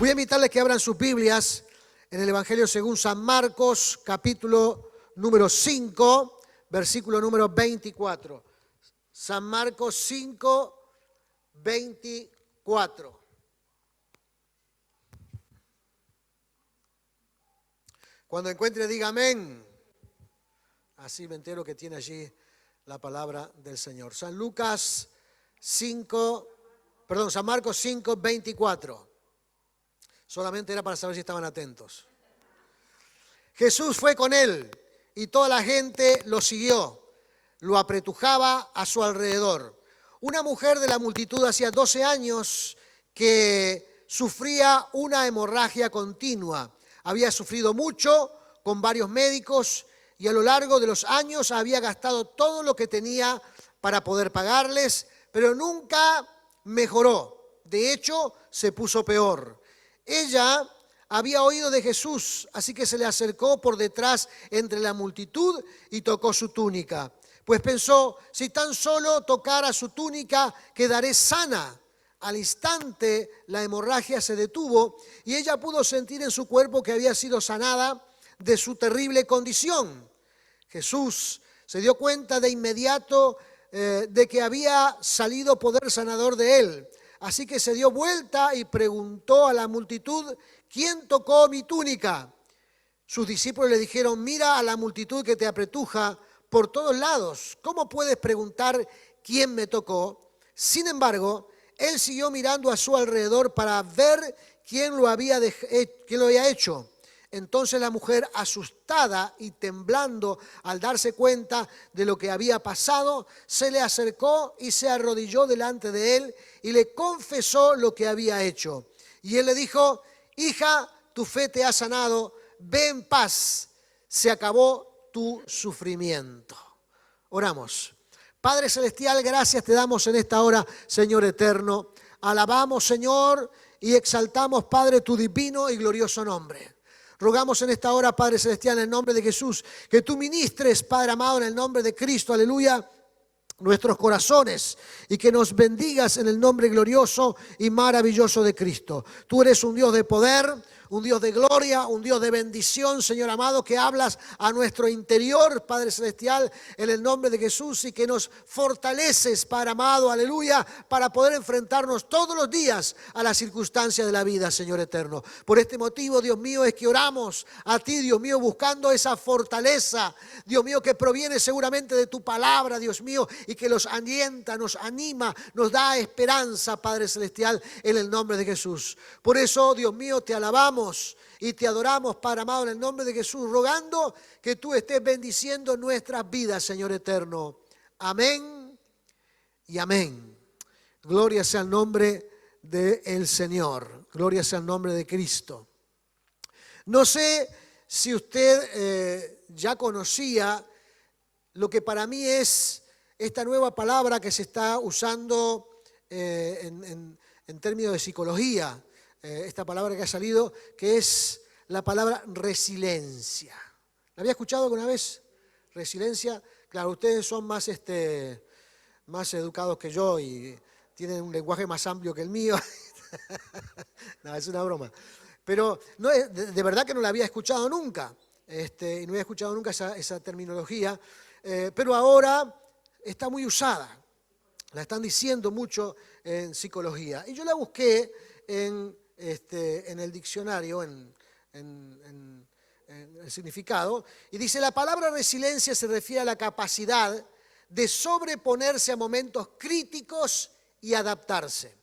Voy a invitarles que abran sus Biblias en el Evangelio según San Marcos, capítulo número 5, versículo número 24. San Marcos 5, 24. Cuando encuentre, diga amén. Así me entero que tiene allí la palabra del Señor. San Marcos 5, 24. Solamente era para saber si estaban atentos. Jesús fue con él y toda la gente lo siguió. Lo apretujaba a su alrededor. Una mujer de la multitud hacía 12 años que sufría una hemorragia continua. Había sufrido mucho con varios médicos y a lo largo de los años había gastado todo lo que tenía para poder pagarles, pero nunca mejoró. De hecho, se puso peor. Ella había oído de Jesús, así que se le acercó por detrás entre la multitud y tocó su túnica. Pues pensó, si tan solo tocara su túnica, quedaré sana. Al instante la hemorragia se detuvo y ella pudo sentir en su cuerpo que había sido sanada de su terrible condición. Jesús se dio cuenta de inmediato de que había salido poder sanador de él. Así que se dio vuelta y preguntó a la multitud, ¿quién tocó mi túnica? Sus discípulos le dijeron, mira a la multitud que te apretuja por todos lados. ¿Cómo puedes preguntar quién me tocó? Sin embargo, él siguió mirando a su alrededor para ver quién lo había hecho. Entonces la mujer, asustada y temblando al darse cuenta de lo que había pasado, se le acercó y se arrodilló delante de él y le confesó lo que había hecho. Y él le dijo, hija, tu fe te ha sanado, ve en paz, se acabó tu sufrimiento. Oramos. Padre Celestial, gracias te damos en esta hora, Señor eterno. Alabamos, Señor, y exaltamos, Padre, tu divino y glorioso nombre. Rogamos en esta hora, Padre Celestial, en el nombre de Jesús, que tú ministres, Padre amado, en el nombre de Cristo, aleluya, nuestros corazones y que nos bendigas en el nombre glorioso y maravilloso de Cristo. Tú eres un Dios de poder, un Dios de gloria, un Dios de bendición, Señor amado, que hablas a nuestro interior, Padre Celestial, en el nombre de Jesús y que nos fortaleces, Padre amado, aleluya, para poder enfrentarnos todos los días a las circunstancias de la vida, Señor eterno. Por este motivo, Dios mío, es que oramos a ti, Dios mío, buscando esa fortaleza, Dios mío, que proviene seguramente de tu palabra, Dios mío, y que nos alienta, nos anima, nos da esperanza, Padre Celestial, en el nombre de Jesús. Por eso, Dios mío, te alabamos y te adoramos, Padre amado, en el nombre de Jesús, rogando que tú estés bendiciendo nuestras vidas, Señor eterno. Amén y amén. Gloria sea el nombre del Señor. Gloria sea el nombre de Cristo. No sé si usted ya conocía lo que para mí es esta nueva palabra que se está usando en términos de psicología. Esta palabra que ha salido, que es la palabra resiliencia. ¿La había escuchado alguna vez? Resiliencia. Claro, ustedes son más educados que yo y tienen un lenguaje más amplio que el mío. No, es una broma. Pero no, de verdad que no la había escuchado nunca. Y no había escuchado nunca esa terminología. Pero ahora está muy usada. La están diciendo mucho en psicología. Y yo la busqué en el diccionario, en el significado, y dice, la palabra resiliencia se refiere a la capacidad de sobreponerse a momentos críticos y adaptarse.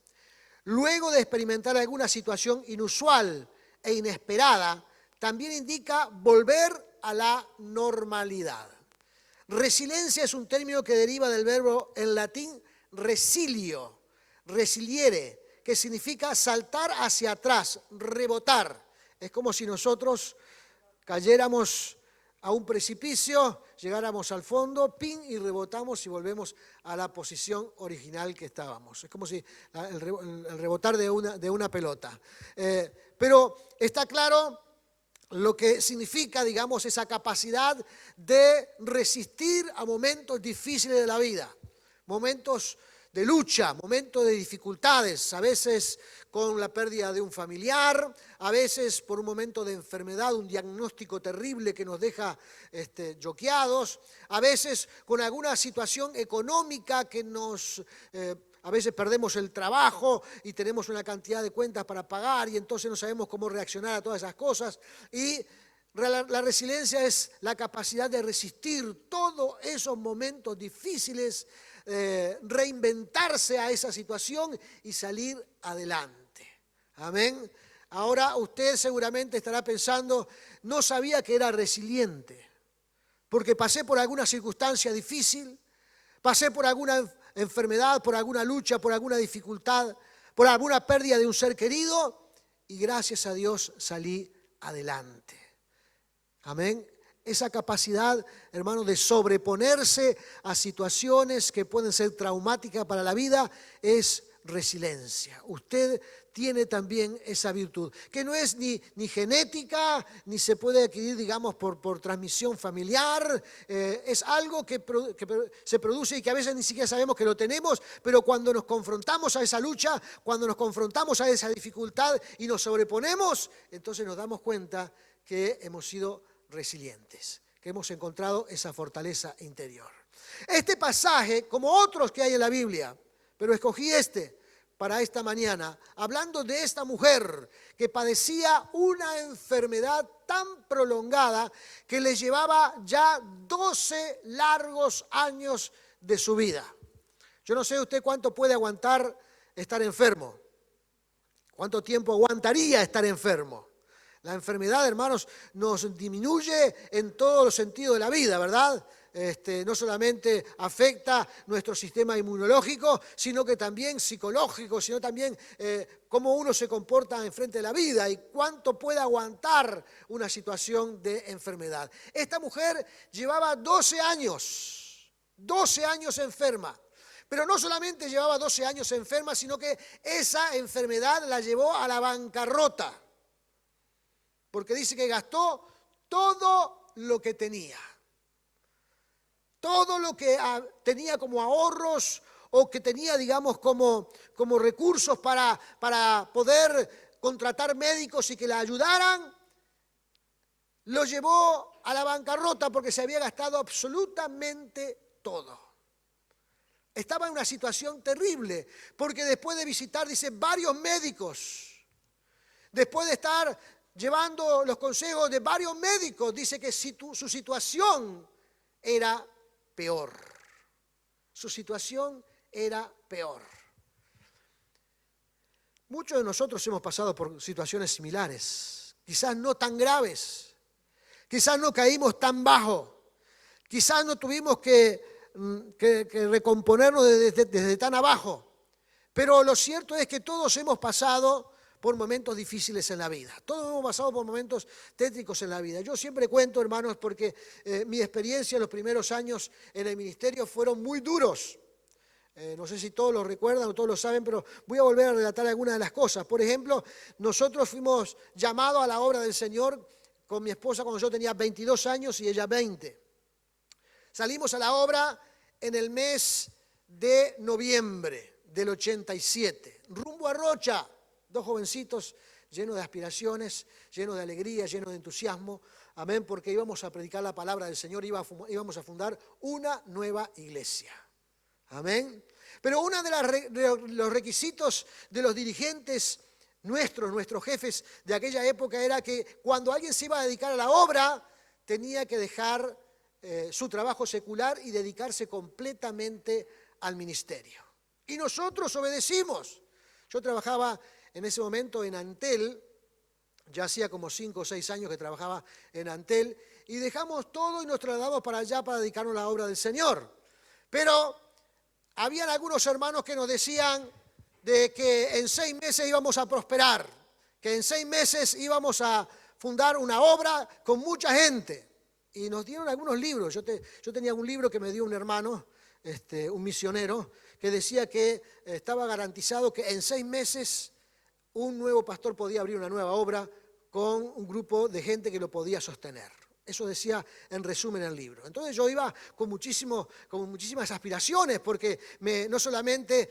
Luego de experimentar alguna situación inusual e inesperada, también indica volver a la normalidad. Resiliencia es un término que deriva del verbo en latín resilio, resiliere, que significa saltar hacia atrás, rebotar. Es como si nosotros cayéramos a un precipicio, llegáramos al fondo, pin, y rebotamos y volvemos a la posición original que estábamos. Es como si el rebotar de una pelota. Pero está claro lo que significa, digamos, esa capacidad de resistir a momentos difíciles de la vida, momentos de lucha, momentos de dificultades, a veces con la pérdida de un familiar, a veces por un momento de enfermedad, un diagnóstico terrible que nos deja choqueados, a veces con alguna situación económica que a veces perdemos el trabajo y tenemos una cantidad de cuentas para pagar y entonces no sabemos cómo reaccionar a todas esas cosas. Y la resiliencia es la capacidad de resistir todos esos momentos difíciles, reinventarse a esa situación y salir adelante. Amén. Ahora usted seguramente estará pensando, no sabía que era resiliente, porque pasé por alguna circunstancia difícil, pasé por alguna enfermedad, por alguna lucha, por alguna dificultad, por alguna pérdida de un ser querido, y gracias a Dios salí adelante. Amén. Esa capacidad, hermanos, de sobreponerse a situaciones que pueden ser traumáticas para la vida es resiliencia. Usted tiene también esa virtud, que no es ni genética, ni se puede adquirir, digamos, por transmisión familiar. Es algo que se produce y que a veces ni siquiera sabemos que lo tenemos, pero cuando nos confrontamos a esa lucha, cuando nos confrontamos a esa dificultad y nos sobreponemos, entonces nos damos cuenta que hemos sido resilientes, que hemos encontrado esa fortaleza interior. Este pasaje, como otros que hay en la Biblia, pero escogí para esta mañana, hablando de esta mujer que padecía una enfermedad tan prolongada que le llevaba ya 12 largos años de su vida. Yo no sé usted cuánto puede aguantar estar enfermo, cuánto tiempo aguantaría estar enfermo. La enfermedad, hermanos, nos disminuye en todos los sentidos de la vida, ¿verdad? No solamente afecta nuestro sistema inmunológico, sino que también psicológico, sino también cómo uno se comporta enfrente de la vida y cuánto puede aguantar una situación de enfermedad. Esta mujer llevaba 12 años enferma. Pero no solamente llevaba 12 años enferma, sino que esa enfermedad la llevó a la bancarrota. Porque dice que gastó todo lo que tenía. Todo lo que tenía como ahorros o que tenía, digamos, como recursos para poder contratar médicos y que la ayudaran, lo llevó a la bancarrota porque se había gastado absolutamente todo. Estaba en una situación terrible porque después de visitar, dice, varios médicos, después de estar llevando los consejos de varios médicos, dice que su situación era peor. Su situación era peor. Muchos de nosotros hemos pasado por situaciones similares, quizás no tan graves, quizás no caímos tan bajo, quizás no tuvimos que recomponernos desde tan abajo, pero lo cierto es que todos hemos pasado por momentos difíciles en la vida. Todos hemos pasado por momentos tétricos en la vida. Yo siempre cuento, hermanos, porque mi experiencia en los primeros años en el ministerio fueron muy duros. No sé si todos lo recuerdan o todos lo saben, pero voy a volver a relatar algunas de las cosas. Por ejemplo, nosotros fuimos llamados a la obra del Señor con mi esposa cuando yo tenía 22 años y ella 20. Salimos a la obra en el mes de noviembre del 87, rumbo a Rocha. 2 jovencitos llenos de aspiraciones, llenos de alegría, llenos de entusiasmo, amén, porque íbamos a predicar la palabra del Señor, íbamos a fundar una nueva iglesia, amén. Pero uno de los requisitos de los dirigentes nuestros jefes de aquella época era que cuando alguien se iba a dedicar a la obra, tenía que dejar su trabajo secular y dedicarse completamente al ministerio. Y nosotros obedecimos. Yo trabajaba en ese momento en Antel, ya hacía como 5 o 6 años que trabajaba en Antel, y dejamos todo y nos trasladamos para allá para dedicarnos a la obra del Señor. Pero habían algunos hermanos que nos decían de que en 6 meses íbamos a prosperar, que en 6 meses íbamos a fundar una obra con mucha gente. Y nos dieron algunos libros. Yo tenía un libro que me dio un hermano, un misionero, que decía que estaba garantizado que en 6 meses un nuevo pastor podía abrir una nueva obra con un grupo de gente que lo podía sostener. Eso decía en resumen el libro. Entonces yo iba con muchísimas aspiraciones, porque no solamente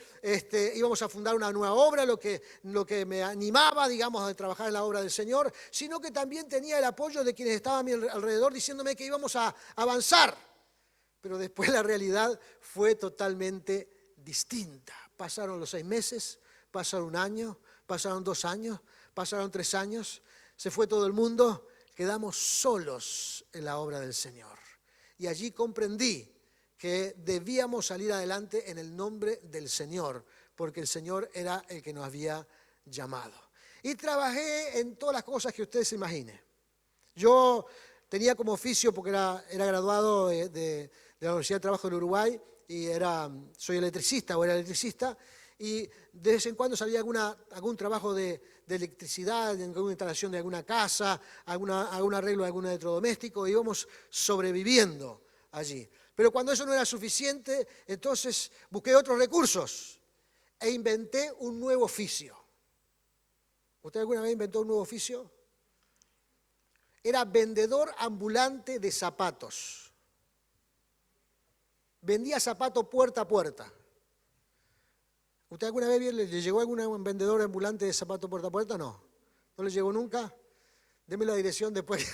íbamos a fundar una nueva obra, lo que me animaba, digamos, a trabajar en la obra del Señor, sino que también tenía el apoyo de quienes estaban a mi alrededor diciéndome que íbamos a avanzar. Pero después la realidad fue totalmente distinta. Pasaron los 6 meses, pasaron 1 año, pasaron 2 años, pasaron 3 años, se fue todo el mundo. Quedamos solos en la obra del Señor. Y allí comprendí que debíamos salir adelante en el nombre del Señor, porque el Señor era el que nos había llamado. Y trabajé en todas las cosas que ustedes se imaginen. Yo tenía como oficio, porque era graduado de la Universidad de Trabajo del Uruguay, y soy electricista, y de vez en cuando salía algún trabajo de electricidad, de alguna instalación de alguna casa, algún arreglo de algún electrodoméstico, y íbamos sobreviviendo allí. Pero cuando eso no era suficiente, entonces busqué otros recursos e inventé un nuevo oficio. ¿Usted alguna vez inventó un nuevo oficio? Era vendedor ambulante de zapatos. Vendía zapatos puerta a puerta. ¿Usted alguna vez le llegó a algún vendedor ambulante de zapatos puerta a puerta? No. ¿No le llegó nunca? Deme la dirección después.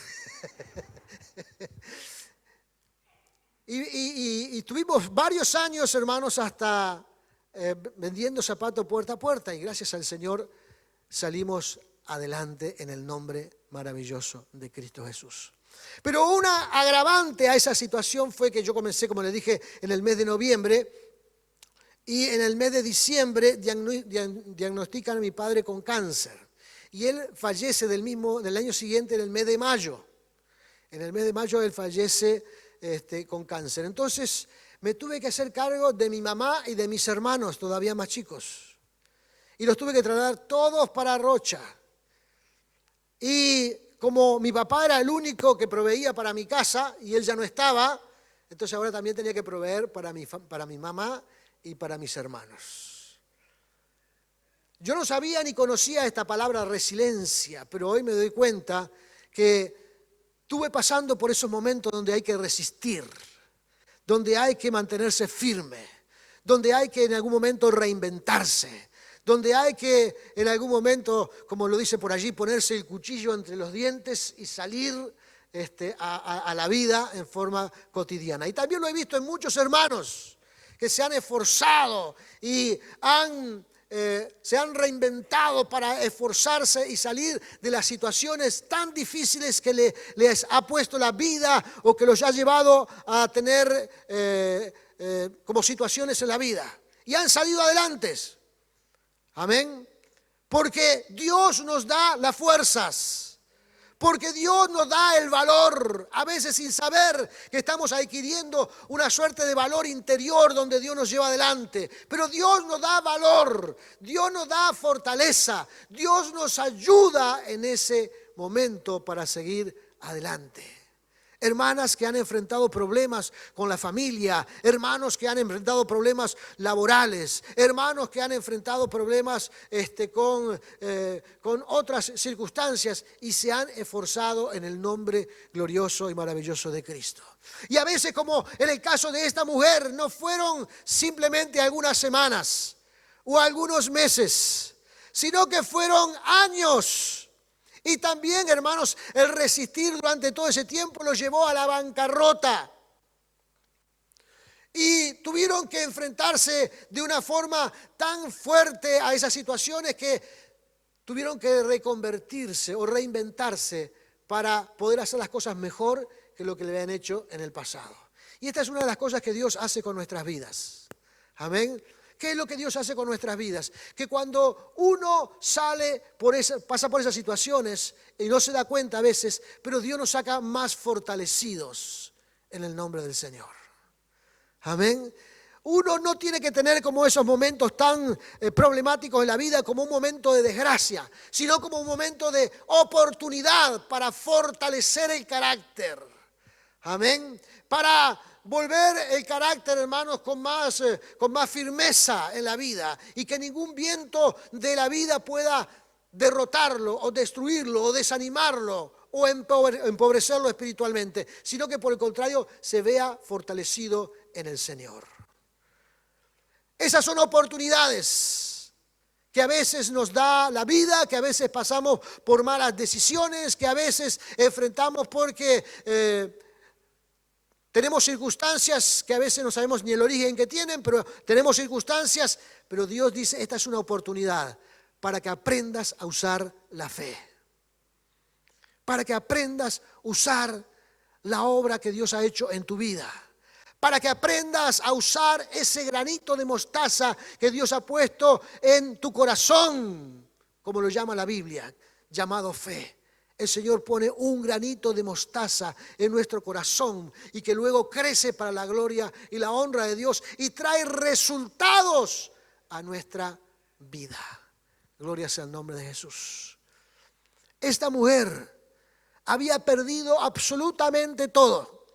Y tuvimos varios años, hermanos, hasta vendiendo zapatos puerta a puerta. Y gracias al Señor salimos adelante en el nombre maravilloso de Cristo Jesús. Pero una agravante a esa situación fue que yo comencé, como les dije, en el mes de noviembre. Y en el mes de diciembre diagnostican a mi padre con cáncer. Y él fallece del año siguiente, en el mes de mayo. En el mes de mayo él fallece con cáncer. Entonces me tuve que hacer cargo de mi mamá y de mis hermanos, todavía más chicos. Y los tuve que trasladar todos para Rocha. Y como mi papá era el único que proveía para mi casa, y él ya no estaba, entonces ahora también tenía que proveer para mi mamá y para mis hermanos. Yo no sabía ni conocía esta palabra resiliencia, pero hoy me doy cuenta que estuve pasando por esos momentos donde hay que resistir, donde hay que mantenerse firme, donde hay que en algún momento reinventarse, donde hay que en algún momento, como lo dice por allí, ponerse el cuchillo entre los dientes y salir a la vida en forma cotidiana. Y también lo he visto en muchos hermanos que se han esforzado y se han reinventado para esforzarse y salir de las situaciones tan difíciles que les ha puesto la vida o que los ha llevado a tener como situaciones en la vida. Y han salido adelante. Amén. Porque Dios nos da las fuerzas. Porque Dios nos da el valor, a veces sin saber que estamos adquiriendo una suerte de valor interior donde Dios nos lleva adelante. Pero Dios nos da valor, Dios nos da fortaleza, Dios nos ayuda en ese momento para seguir adelante. Hermanas que han enfrentado problemas con la familia, hermanos que han enfrentado problemas laborales, hermanos que han enfrentado problemas con otras circunstancias y se han esforzado en el nombre glorioso y maravilloso de Cristo. Y a veces, como en el caso de esta mujer, no fueron simplemente algunas semanas o algunos meses, sino que fueron años. Y también, hermanos, el resistir durante todo ese tiempo los llevó a la bancarrota. Y tuvieron que enfrentarse de una forma tan fuerte a esas situaciones que tuvieron que reconvertirse o reinventarse para poder hacer las cosas mejor que lo que le habían hecho en el pasado. Y esta es una de las cosas que Dios hace con nuestras vidas. Amén. ¿Qué es lo que Dios hace con nuestras vidas? Que cuando uno pasa por esas situaciones y no se da cuenta a veces, pero Dios nos saca más fortalecidos en el nombre del Señor. Amén. Uno no tiene que tener como esos momentos tan problemáticos en la vida como un momento de desgracia, sino como un momento de oportunidad para fortalecer el carácter. Amén. Para volver el carácter, hermanos, con más firmeza en la vida y que ningún viento de la vida pueda derrotarlo o destruirlo o desanimarlo o empobrecerlo espiritualmente, sino que por el contrario se vea fortalecido en el Señor. Esas son oportunidades que a veces nos da la vida, que a veces pasamos por malas decisiones, que a veces enfrentamos porque tenemos circunstancias que a veces no sabemos ni el origen que tienen, pero tenemos circunstancias, pero Dios dice, esta es una oportunidad para que aprendas a usar la fe, para que aprendas a usar la obra que Dios ha hecho en tu vida, para que aprendas a usar ese granito de mostaza que Dios ha puesto en tu corazón, como lo llama la Biblia, llamado fe. El Señor pone un granito de mostaza en nuestro corazón y que luego crece para la gloria y la honra de Dios y trae resultados a nuestra vida. Gloria sea el nombre de Jesús. Esta mujer había perdido absolutamente todo.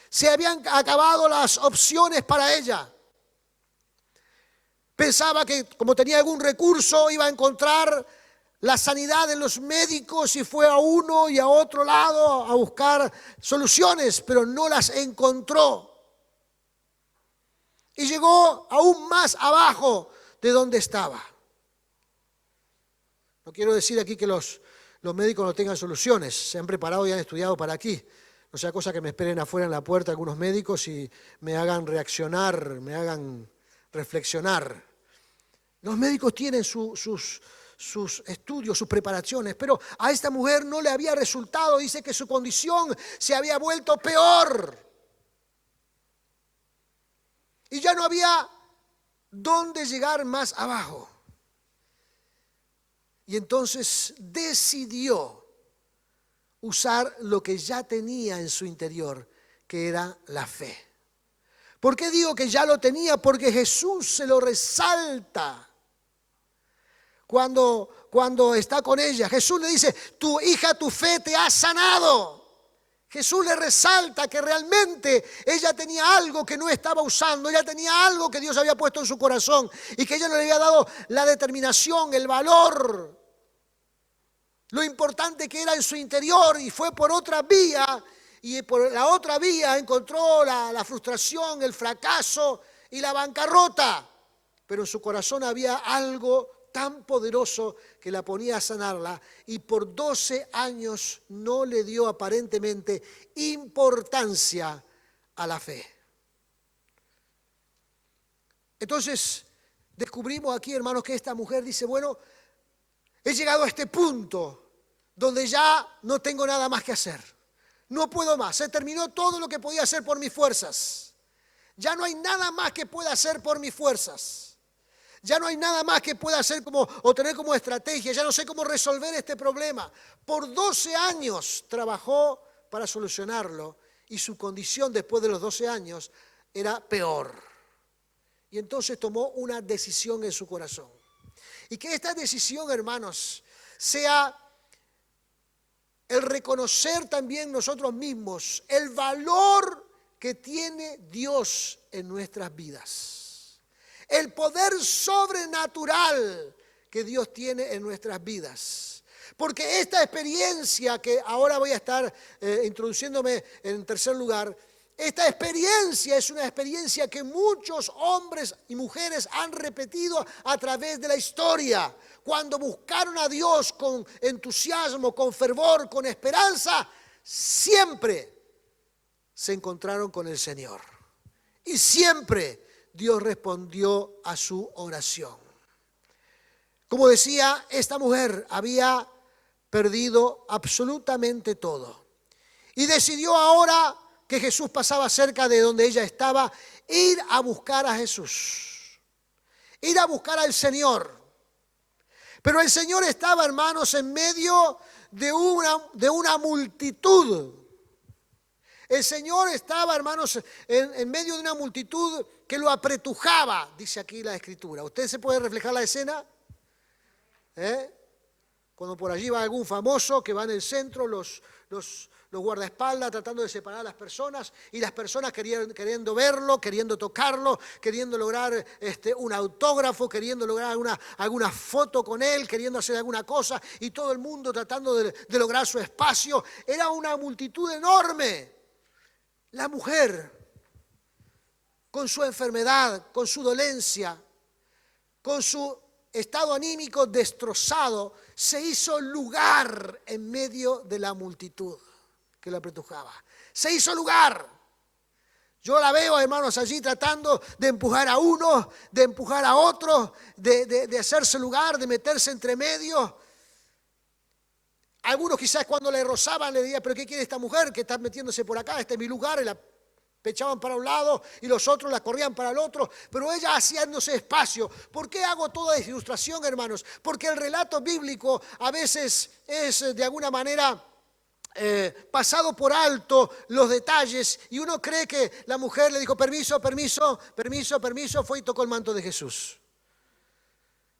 Se habían acabado las opciones para ella. Pensaba que como tenía algún recurso iba a encontrar la sanidad en los médicos y fue a uno y a otro lado a buscar soluciones, pero no las encontró. Y llegó aún más abajo de donde estaba. No quiero decir aquí que los médicos no tengan soluciones, se han preparado y han estudiado para aquí. No sea cosa que me esperen afuera en la puerta algunos médicos y me hagan reaccionar, me hagan reflexionar. Los médicos tienen sus estudios, sus preparaciones, pero a esta mujer no le había resultado. Dice que su condición se había vuelto peor. Y ya no había dónde llegar más abajo. Y entonces decidió usar lo que ya tenía en su interior, que era la fe. ¿Por qué digo que ya lo tenía? Porque Jesús se lo resalta. Cuando está con ella, Jesús le dice, tu hija, tu fe te ha sanado. Jesús le resalta que realmente ella tenía algo que no estaba usando, ella tenía algo que Dios había puesto en su corazón y que ella no le había dado la determinación, el valor, lo importante que era en su interior, y fue por otra vía, y por la otra vía encontró la frustración, el fracaso y la bancarrota, pero en su corazón había algo tan poderoso que la ponía a sanarla, y por 12 años no le dio aparentemente importancia a la fe. Entonces descubrimos aquí, hermanos, que esta mujer dice, bueno, he llegado a este punto donde ya no tengo nada más que hacer, no puedo más, se terminó todo lo que podía hacer por mis fuerzas, ya no hay nada más que pueda hacer por mis fuerzas. Ya no hay nada más que pueda hacer o tener como estrategia. Ya no sé cómo resolver este problema. Por 12 años trabajó para solucionarlo y su condición después de los 12 años era peor. Y entonces tomó una decisión en su corazón. Y que esta decisión, hermanos, sea el reconocer también nosotros mismos el valor que tiene Dios en nuestras vidas. El poder sobrenatural que Dios tiene en nuestras vidas. Porque esta experiencia que ahora voy a estar introduciéndome en tercer lugar, esta experiencia es una experiencia que muchos hombres y mujeres han repetido a través de la historia. Cuando buscaron a Dios con entusiasmo, con fervor, con esperanza, siempre se encontraron con el Señor. Y siempre Dios respondió a su oración. Como decía, esta mujer había perdido absolutamente todo. Y decidió ahora que Jesús pasaba cerca de donde ella estaba, ir a buscar a Jesús. Ir a buscar al Señor. Pero el Señor estaba, hermanos, en medio de una multitud. El Señor estaba, hermanos, en medio de una multitud que lo apretujaba, dice aquí la Escritura. ¿Usted se puede reflejar la escena? cuando por allí va algún famoso que va en el centro, los guardaespaldas tratando de separar a las personas, y las personas queriendo verlo, queriendo tocarlo, queriendo lograr un autógrafo, queriendo lograr alguna foto con él, queriendo hacer alguna cosa, y todo el mundo tratando de lograr su espacio. Era una multitud enorme. La mujer, con su enfermedad, con su dolencia, con su estado anímico destrozado, se hizo lugar en medio de la multitud que la apretujaba. Se hizo lugar. Yo la veo, hermanos, allí tratando de empujar a uno, de empujar a otro, de hacerse lugar, de meterse entre medio. Algunos quizás cuando le rozaban le decían, pero ¿qué quiere esta mujer que está metiéndose por acá? Este es mi lugar. Y la pechaban para un lado y los otros la corrían para el otro, pero ella haciéndose espacio. ¿Por qué hago toda esta ilustración, hermanos? Porque el relato bíblico a veces es de alguna manera pasado por alto los detalles, y uno cree que la mujer le dijo permiso, permiso, permiso, permiso, fue y tocó el manto de Jesús.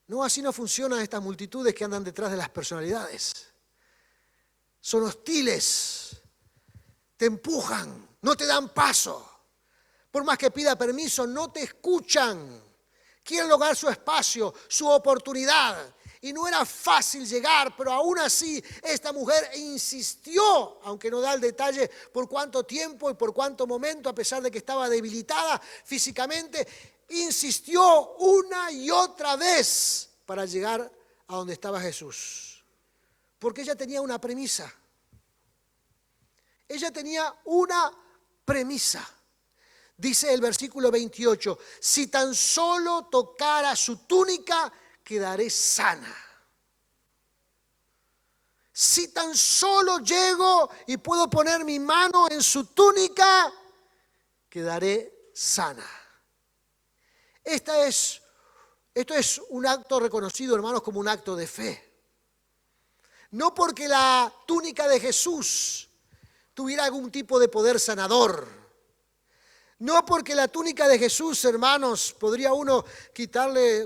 No, así no funcionan estas multitudes que andan detrás de las personalidades. Son hostiles, te empujan, no te dan paso. Por más que pida permiso, no te escuchan. Quieren lograr su espacio, su oportunidad. Y no era fácil llegar, pero aún así esta mujer insistió, aunque no da el detalle por cuánto tiempo y por cuánto momento, a pesar de que estaba debilitada físicamente, insistió una y otra vez para llegar a donde estaba Jesús. Porque ella tenía una premisa. Ella tenía una premisa. Dice el versículo 28, si tan solo tocara su túnica, quedaré sana. Si tan solo llego y puedo poner mi mano en su túnica, quedaré sana. Esto es un acto reconocido, hermanos, como un acto de fe. No porque la túnica de Jesús tuviera algún tipo de poder sanador. No porque la túnica de Jesús, hermanos, podría uno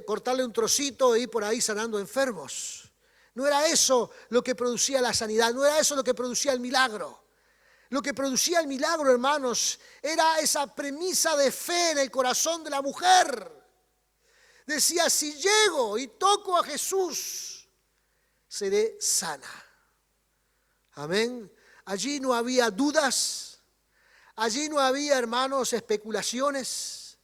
cortarle un trocito e ir por ahí sanando enfermos. No era eso lo que producía la sanidad, no era eso lo que producía el milagro. Lo que producía el milagro, hermanos, era esa premisa de fe en el corazón de la mujer. Decía, si llego y toco a Jesús, seré sana. Amén. Allí no había dudas, allí no había, hermanos, especulaciones,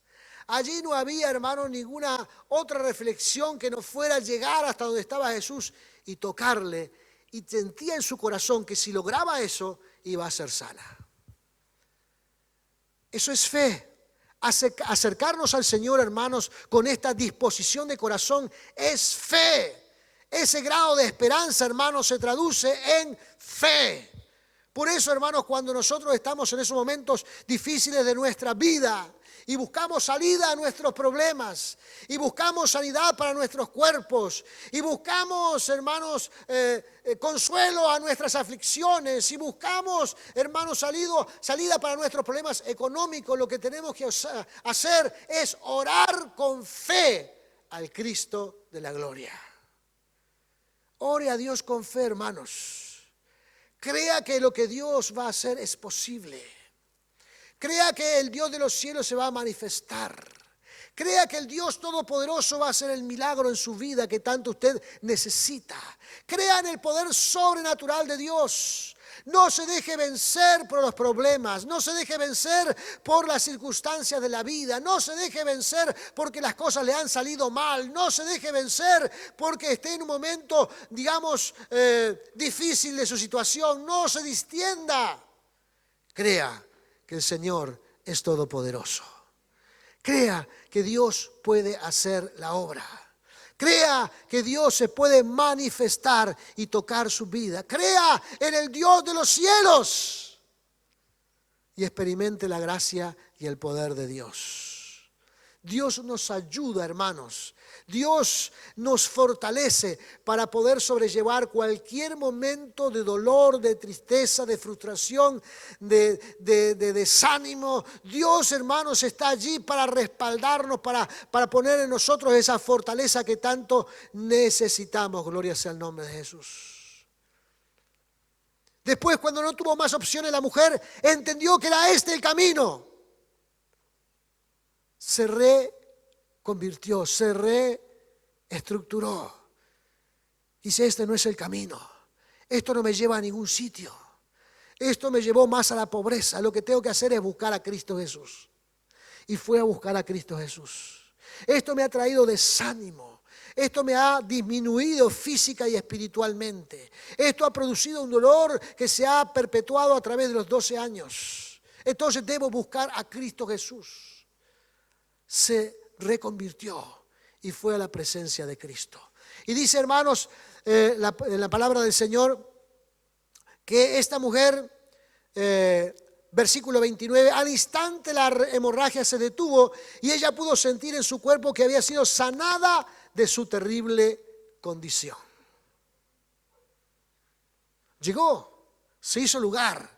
allí no había, hermanos, ninguna otra reflexión que no fuera llegar hasta donde estaba Jesús y tocarle, y sentía en su corazón que si lograba eso, iba a ser sana. Eso es fe. Acercarnos al Señor, hermanos, con esta disposición de corazón es fe. Ese grado de esperanza, hermanos, se traduce en fe. Por eso, hermanos, cuando nosotros estamos en esos momentos difíciles de nuestra vida y buscamos salida a nuestros problemas, y buscamos sanidad para nuestros cuerpos, y buscamos, hermanos, consuelo a nuestras aflicciones, y buscamos, hermanos, salida para nuestros problemas económicos, lo que tenemos que hacer es orar con fe al Cristo de la gloria. Ore a Dios con fe, hermanos. Crea que lo que Dios va a hacer es posible. Crea que el Dios de los cielos se va a manifestar. Crea que el Dios Todopoderoso va a hacer el milagro en su vida que tanto usted necesita. Crea en el poder sobrenatural de Dios. No se deje vencer por los problemas, no se deje vencer por las circunstancias de la vida, no se deje vencer porque las cosas le han salido mal, no se deje vencer porque esté en un momento, digamos, difícil de su situación, no se distienda. Crea que el Señor es todopoderoso. Crea que Dios puede hacer la obra. Crea que Dios se puede manifestar y tocar su vida. Crea en el Dios de los cielos y experimente la gracia y el poder de Dios. Dios nos ayuda, hermanos. Dios nos fortalece para poder sobrellevar cualquier momento de dolor, de tristeza, de frustración, de desánimo. Dios, hermanos, está allí para respaldarnos, para poner en nosotros esa fortaleza que tanto necesitamos. Gloria sea el nombre de Jesús. Después, cuando no tuvo más opciones, la mujer entendió que era este el camino. Se reconvirtió, se reestructuró. Dice, este no es el camino. Esto no me lleva a ningún sitio. Esto me llevó más a la pobreza. Lo que tengo que hacer es buscar a Cristo Jesús. Y fue a buscar a Cristo Jesús. Esto me ha traído desánimo. Esto me ha disminuido física y espiritualmente. Esto ha producido un dolor que se ha perpetuado a través de los 12 años. Entonces debo buscar a Cristo Jesús. Se reconvirtió y fue a la presencia de Cristo. Y dice, hermanos, en la palabra del Señor, que esta mujer, versículo 29, al instante la hemorragia se detuvo y ella pudo sentir en su cuerpo que había sido sanada de su terrible condición. Llegó, se hizo lugar,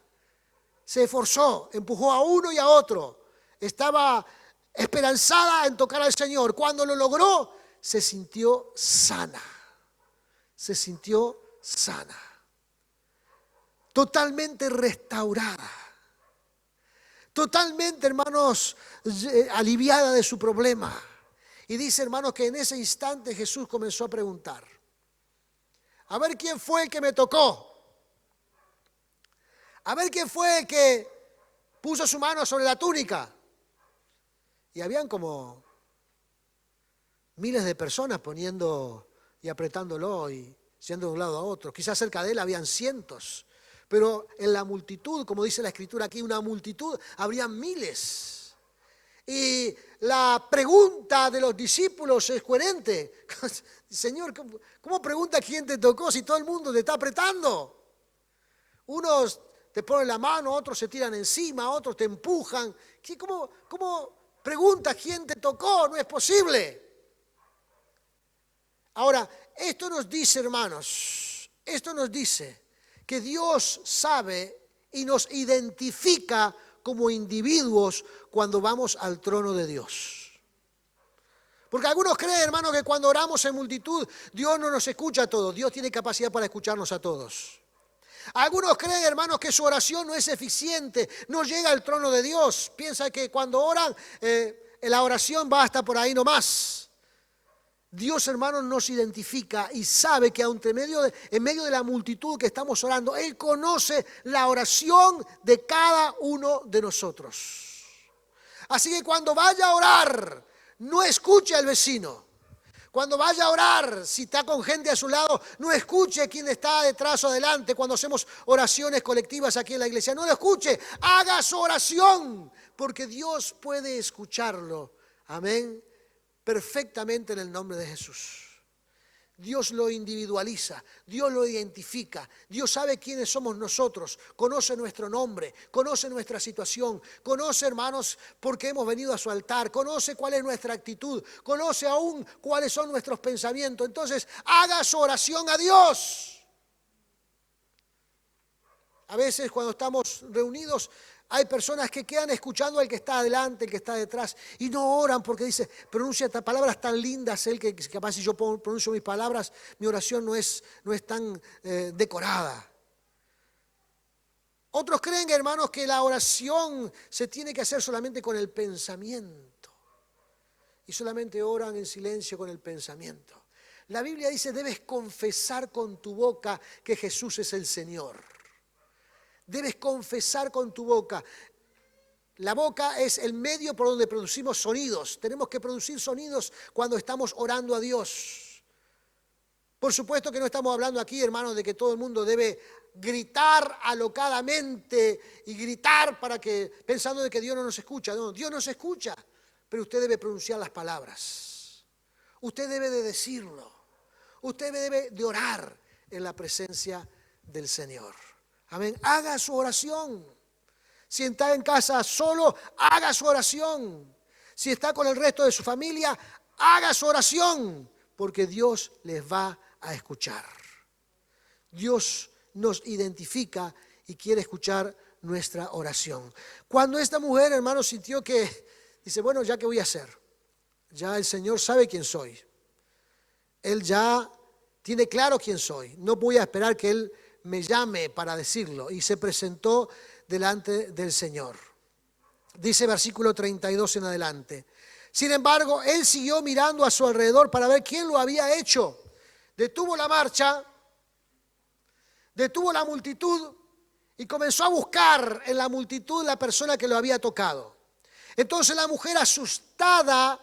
se esforzó, empujó a uno y a otro. Estaba esperanzada en tocar al Señor. Cuando lo logró, se sintió sana. Se sintió sana. Totalmente restaurada. Totalmente, hermanos, aliviada de su problema. Y dice, hermanos, que en ese instante Jesús comenzó a preguntar: a ver quién fue el que me tocó. A ver quién fue el que puso su mano sobre la túnica. Y habían como miles de personas poniendo y apretándolo y yendo de un lado a otro. Quizás cerca de él habían cientos, pero en la multitud, como dice la Escritura aquí, una multitud, habrían miles. Y la pregunta de los discípulos es coherente. Señor, ¿cómo pregunta quién te tocó si todo el mundo te está apretando? Unos te ponen la mano, otros se tiran encima, otros te empujan. ¿Cómo pregunta quién te tocó? No es posible. Ahora, esto nos dice, hermanos, esto nos dice que Dios sabe y nos identifica como individuos cuando vamos al trono de Dios. Porque algunos creen, hermanos, que cuando oramos en multitud, Dios no nos escucha a todos. Dios tiene capacidad para escucharnos a todos. Algunos creen, hermanos, que su oración no es eficiente, no llega al trono de Dios. Piensan que cuando oran, la oración va hasta por ahí nomás. Dios, hermanos, nos identifica y sabe que aun en medio de la multitud que estamos orando, Él conoce la oración de cada uno de nosotros. Así que cuando vaya a orar, no escuche al vecino. Cuando vaya a orar, si está con gente a su lado, no escuche quién está detrás o adelante. Cuando hacemos oraciones colectivas aquí en la iglesia, no lo escuche, haga su oración, porque Dios puede escucharlo. Amén. Perfectamente en el nombre de Jesús. Dios lo individualiza, Dios lo identifica, Dios sabe quiénes somos nosotros, conoce nuestro nombre, conoce nuestra situación, conoce, hermanos, por qué hemos venido a su altar, conoce cuál es nuestra actitud, conoce aún cuáles son nuestros pensamientos. Entonces, haga su oración a Dios. A veces cuando estamos reunidos, hay personas que quedan escuchando al que está adelante, el que está detrás, y no oran porque dice, pronuncia palabras tan lindas, él que capaz si yo pronuncio mis palabras, mi oración no es tan decorada. Otros creen, hermanos, que la oración se tiene que hacer solamente con el pensamiento, y solamente oran en silencio con el pensamiento. La Biblia dice, debes confesar con tu boca que Jesús es el Señor. Debes confesar con tu boca. La boca es el medio por donde producimos sonidos. Tenemos que producir sonidos cuando estamos orando a Dios. Por supuesto que no estamos hablando aquí, hermanos, de que todo el mundo debe gritar alocadamente y gritar pensando de que Dios no nos escucha. No, Dios nos escucha, pero usted debe pronunciar las palabras. Usted debe de decirlo. Usted debe de orar en la presencia del Señor. Amén. Haga su oración. Si está en casa solo, haga su oración. si está con el resto de su familia, haga su oración, porque Dios les va a escuchar. Dios nos identifica y quiere escuchar nuestra oración. Cuando esta mujer, hermano, sintió que, dice, bueno, ¿ya qué voy a hacer? Ya el Señor sabe quién soy. Él ya tiene claro quién soy. No voy a esperar que Él me llame para decirlo. Y se presentó delante del Señor. Dice versículo 32 en adelante. Sin embargo, Él siguió mirando a su alrededor para ver quién lo había hecho. Detuvo la marcha, detuvo la multitud y comenzó a buscar en la multitud la persona que lo había tocado. Entonces la mujer, asustada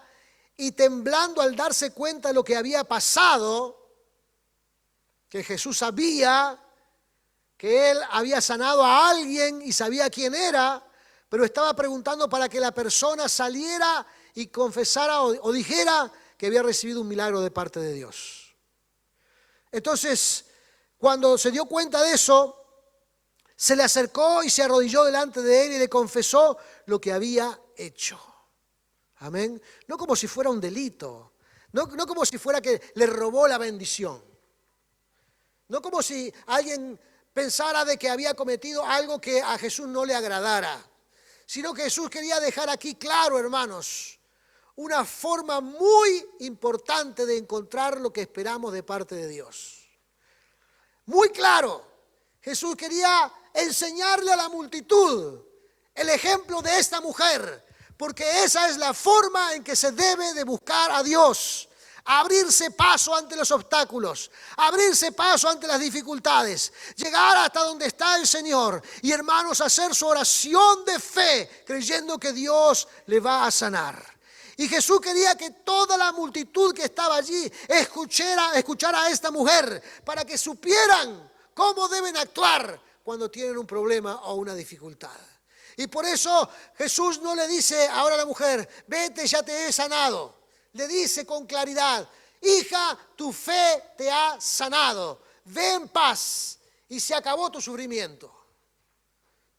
y temblando al darse cuenta de lo que había pasado, que Jesús sabía que Él había sanado a alguien y sabía quién era, pero estaba preguntando para que la persona saliera y confesara o dijera que había recibido un milagro de parte de Dios. Entonces, cuando se dio cuenta de eso, se le acercó y se arrodilló delante de Él y le confesó lo que había hecho. Amén. No como si fuera un delito, no como si fuera que le robó la bendición, no como si alguien pensara de que había cometido algo que a Jesús no le agradara, sino que Jesús quería dejar aquí claro, hermanos, una forma muy importante de encontrar lo que esperamos de parte de Dios. Muy claro, Jesús quería enseñarle a la multitud el ejemplo de esta mujer, porque esa es la forma en que se debe de buscar a Dios. Abrirse paso ante los obstáculos, abrirse paso ante las dificultades, llegar hasta donde está el Señor y, hermanos, hacer su oración de fe, creyendo que Dios le va a sanar. Y Jesús quería que toda la multitud que estaba allí escuchara a esta mujer, para que supieran cómo deben actuar cuando tienen un problema o una dificultad. Y por eso Jesús no le dice ahora a la mujer, vete, ya te he sanado. Le dice con claridad, hija, tu fe te ha sanado, ve en paz y se acabó tu sufrimiento.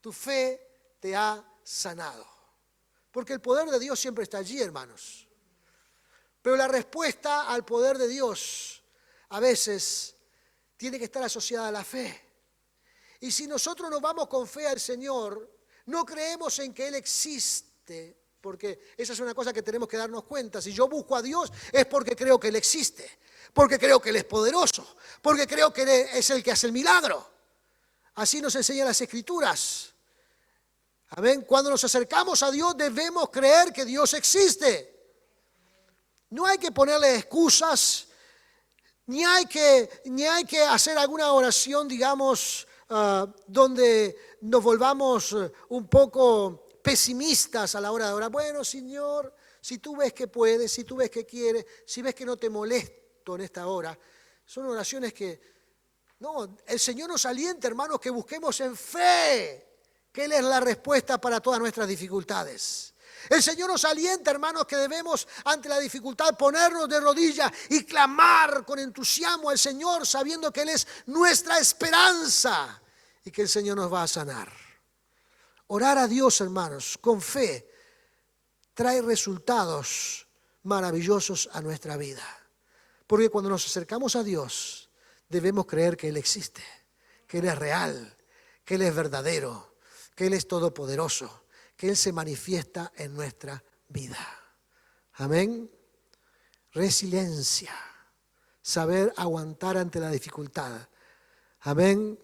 Tu fe te ha sanado. Porque el poder de Dios siempre está allí, hermanos. Pero la respuesta al poder de Dios a veces tiene que estar asociada a la fe. Y si nosotros nos vamos con fe al Señor, no creemos en que Él existe, porque esa es una cosa que tenemos que darnos cuenta. Si yo busco a Dios es porque creo que Él existe, porque creo que Él es poderoso, porque creo que Él es el que hace el milagro. Así nos enseñan las Escrituras. Amén. Cuando nos acercamos a Dios debemos creer que Dios existe. No hay que ponerle excusas, ni hay que hacer alguna oración, digamos, donde nos volvamos un poco pesimistas a la hora de orar. Bueno, Señor, si tú ves que puedes, si tú ves que quieres, si ves que no te molesto en esta hora. Son oraciones que, no, el Señor nos alienta, hermanos, que busquemos en fe, que Él es la respuesta para todas nuestras dificultades. El Señor nos alienta, hermanos, que debemos ante la dificultad ponernos de rodillas y clamar con entusiasmo al Señor, sabiendo que Él es nuestra esperanza y que el Señor nos va a sanar. Orar a Dios, hermanos, con fe, trae resultados maravillosos a nuestra vida. Porque cuando nos acercamos a Dios, debemos creer que Él existe, que Él es real, que Él es verdadero, que Él es todopoderoso, que Él se manifiesta en nuestra vida. Amén. Resiliencia, saber aguantar ante la dificultad. Amén.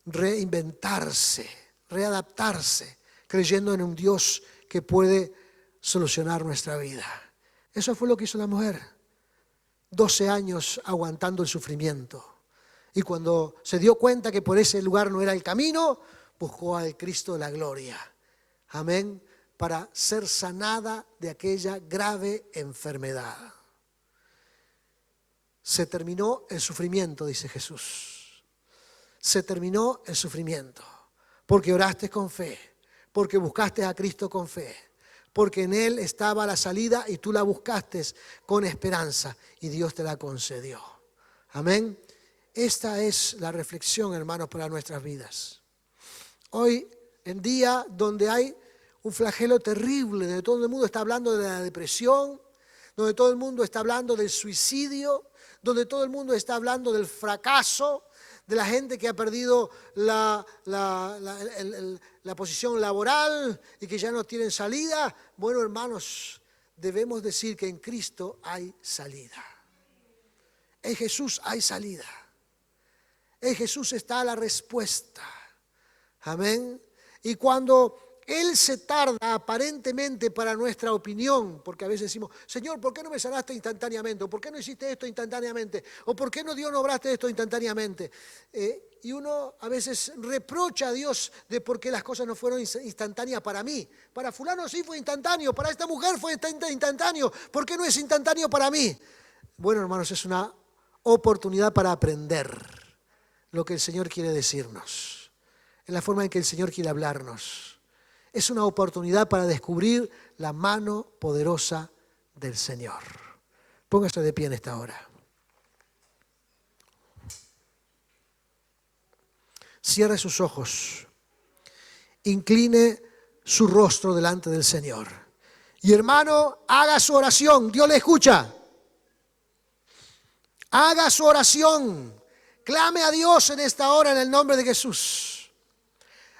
Reinventarse, readaptarse, creyendo en un Dios que puede solucionar nuestra vida. Eso fue lo que hizo la mujer. 12 años aguantando el sufrimiento. Y cuando se dio cuenta que por ese lugar no era el camino, buscó al Cristo de la gloria. Amén. Para ser sanada de aquella grave enfermedad. Se terminó el sufrimiento, dice Jesús. Se terminó el sufrimiento. Porque oraste con fe. Porque buscaste a Cristo con fe. Porque en Él estaba la salida y tú la buscaste con esperanza y Dios te la concedió. Amén. Esta es la reflexión, hermanos, para nuestras vidas. Hoy en día donde hay un flagelo terrible, donde todo el mundo está hablando de la depresión, donde todo el mundo está hablando del suicidio, donde todo el mundo está hablando del fracaso, de la gente que ha perdido la posición laboral y que ya no tienen salida. Bueno, hermanos, debemos decir que en Cristo hay salida. En Jesús hay salida. En Jesús está la respuesta. Amén. Y cuando Él se tarda aparentemente para nuestra opinión, porque a veces decimos, Señor, ¿por qué no me sanaste instantáneamente? ¿O por qué no hiciste esto instantáneamente? ¿O por qué no Dios no obraste esto instantáneamente? Y uno a veces reprocha a Dios de por qué las cosas no fueron instantáneas para mí. Para fulano sí fue instantáneo, para esta mujer fue instantáneo. ¿Por qué no es instantáneo para mí? Bueno, hermanos, es una oportunidad para aprender lo que el Señor quiere decirnos, en la forma en que el Señor quiere hablarnos. Es una oportunidad para descubrir la mano poderosa del Señor. Póngase de pie en esta hora. Cierre sus ojos. Incline su rostro delante del Señor. Y hermano, haga su oración. Dios le escucha. Haga su oración. Clame a Dios en esta hora en el nombre de Jesús.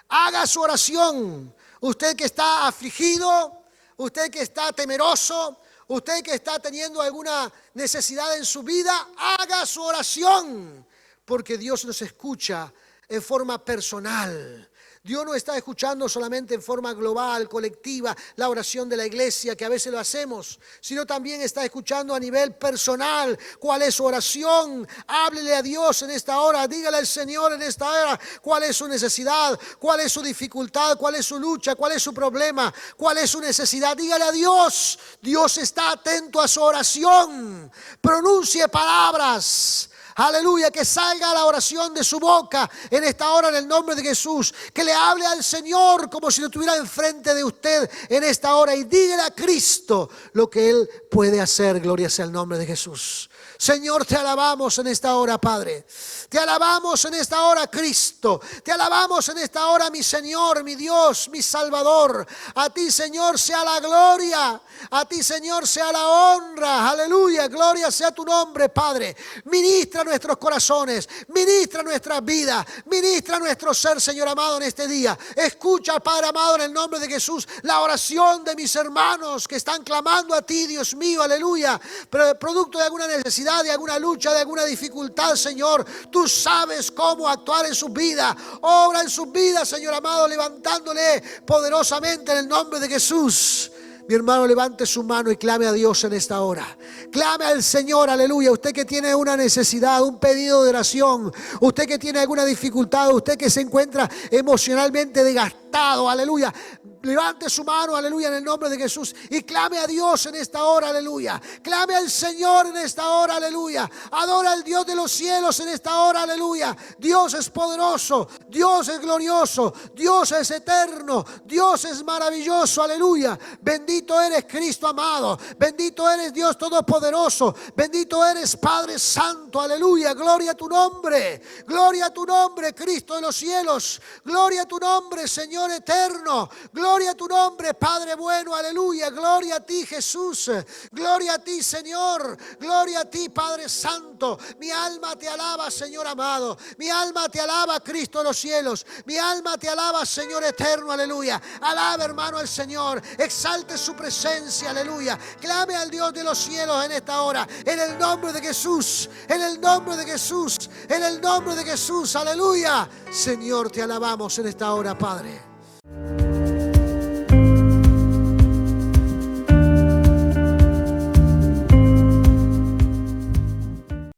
Haga su oración. Usted que está afligido, usted que está temeroso, usted que está teniendo alguna necesidad en su vida, haga su oración, porque Dios nos escucha en forma personal. Dios no está escuchando solamente en forma global, colectiva, la oración de la iglesia, que a veces lo hacemos, sino también está escuchando a nivel personal. ¿Cuál es su oración? Háblele a Dios en esta hora, dígale al Señor en esta hora cuál es su necesidad, cuál es su dificultad, cuál es su lucha, cuál es su problema, cuál es su necesidad. Dígale a Dios. Dios está atento a su oración. Pronuncie palabras. Aleluya, que salga la oración de su boca en esta hora en el nombre de Jesús. Que le hable al Señor como si lo tuviera enfrente de usted en esta hora. Y dígale a Cristo lo que Él puede hacer. Gloria sea el nombre de Jesús. Señor, te alabamos en esta hora, Padre. Te alabamos en esta hora, Cristo. Te alabamos en esta hora, mi Señor, mi Dios, mi Salvador. A ti, Señor, sea la gloria. A ti, Señor, sea la honra. Aleluya, gloria sea tu nombre, Padre. Ministra nuestros corazones, ministra nuestras vidas, ministra nuestro ser, Señor amado, en este día. Escucha, Padre amado, en el nombre de Jesús, la oración de mis hermanos que están clamando a ti, Dios mío, aleluya. Pero producto de alguna necesidad, de alguna lucha, de alguna dificultad, Señor, tú sabes cómo actuar en sus vidas. Obra en sus vidas, Señor amado, levantándole poderosamente en el nombre de Jesús. Mi hermano, levante su mano y clame a Dios en esta hora. Clame al Señor, aleluya. Usted que tiene una necesidad, un pedido de oración, usted que tiene alguna dificultad, usted que se encuentra emocionalmente desgastado, aleluya. Levante su mano, aleluya, en el nombre de Jesús y clame a Dios en esta hora, aleluya. Clame al Señor en esta hora, aleluya. Adora al Dios de los cielos en esta hora, aleluya. Dios es poderoso, Dios es glorioso, Dios es eterno, Dios es maravilloso, aleluya. Bendito eres, Cristo amado, bendito eres, Dios todopoderoso, bendito eres, Padre Santo, aleluya. Gloria a tu nombre, Cristo de los cielos, gloria a tu nombre, Señor eterno, gloria a tu nombre, Padre bueno, aleluya. Gloria a ti, Jesús. Gloria a ti, Señor. Gloria a ti, Padre Santo. Mi alma te alaba, Señor amado. Mi alma te alaba, Cristo de los cielos. Mi alma te alaba, Señor eterno, aleluya. Alaba, hermano, al Señor. Exalte su presencia, aleluya. Clame al Dios de los cielos en esta hora. En el nombre de Jesús. En el nombre de Jesús. En el nombre de Jesús, aleluya. Señor, te alabamos en esta hora, Padre.